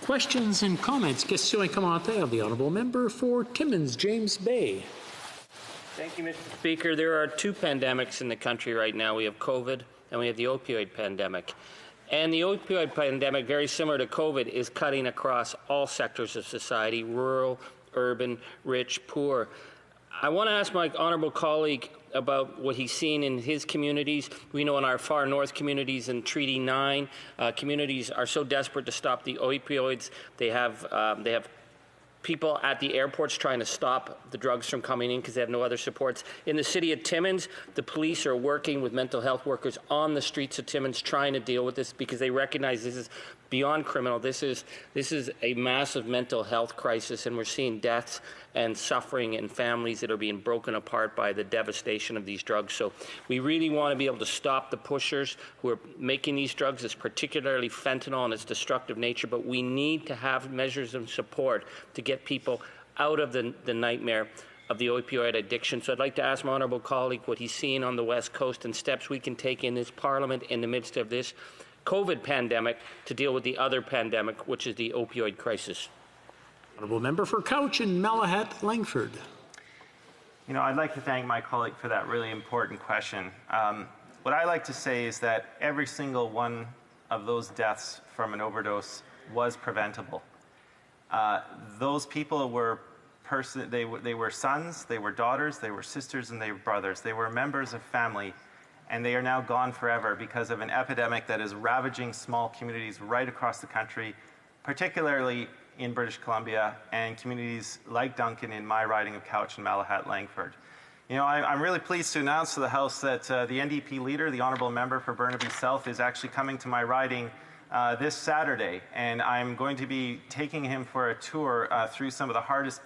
Questions and comments? Question et commentaires of the Honourable Member for Timmins, James Bay. Thank you, Mr. Speaker. There are two pandemics in the country right now. We have COVID and we have the opioid pandemic. And the opioid pandemic, very similar to COVID, is cutting across all sectors of society, rural, urban, rich, poor. I want to ask my honourable colleague about what he's seen in his communities. We know in our far north communities in Treaty 9, communities are so desperate to stop the opioids. They have people at the airports trying to stop the drugs from coming in because they have no other supports. In the city of Timmins, the police are working with mental health workers on the streets of Timmins trying to deal with this because they recognize this is beyond criminal. This is a massive mental health crisis, and we're seeing deaths and suffering in families that are being broken apart by the devastation of these drugs. So we really want to be able to stop the pushers who are making these drugs. It's particularly fentanyl and its destructive nature, but we need to have measures of support to get people out of the nightmare of the opioid addiction. So I'd like to ask my honourable colleague what he's seeing on the West Coast and steps we can take in this Parliament in the midst of this COVID pandemic to deal with the other pandemic, which is the opioid crisis. Honourable Member for Couch and Malahat Langford. You know, I'd like to thank my colleague for that really important question. What I like to say is that every single one of those deaths from an overdose was preventable. Those people were they were sons, they were daughters, they were sisters, and they were brothers. They were members of family, and they are now gone forever because of an epidemic that is ravaging small communities right across the country, particularly in British Columbia and communities like Duncan in my riding of Couch and Malahat Langford. You know, I'm really pleased to announce to the House that the NDP leader, the Honourable Member for Burnaby South, is actually coming to my riding this Saturday, and I'm going to be taking him for a tour through some of the hardest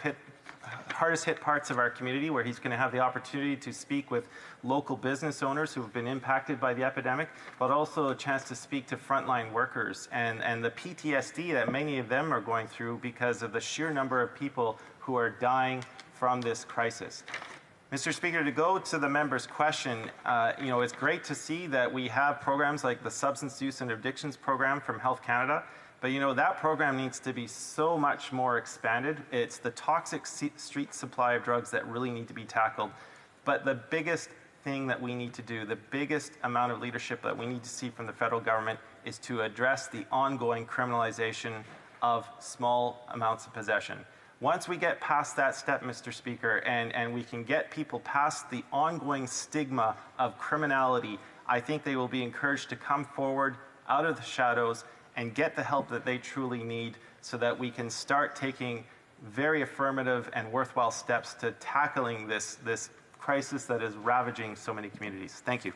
hit parts of our community, where he's going to have the opportunity to speak with local business owners who have been impacted by the epidemic, but also a chance to speak to frontline workers and the PTSD that many of them are going through because of the sheer number of people who are dying from this crisis. Mr. Speaker, to go to the member's question, you know, it's great to see that we have programs like the Substance Use and Addictions Program from Health Canada. But you know, that program needs to be so much more expanded. It's the toxic street supply of drugs that really need to be tackled. But the biggest thing that we need to do, the biggest amount of leadership that we need to see from the federal government, is to address the ongoing criminalization of small amounts of possession. Once we get past that step, Mr. Speaker, and we can get people past the ongoing stigma of criminality, I think they will be encouraged to come forward out of the shadows and get the help that they truly need so that we can start taking very affirmative and worthwhile steps to tackling this crisis that is ravaging so many communities. Thank you.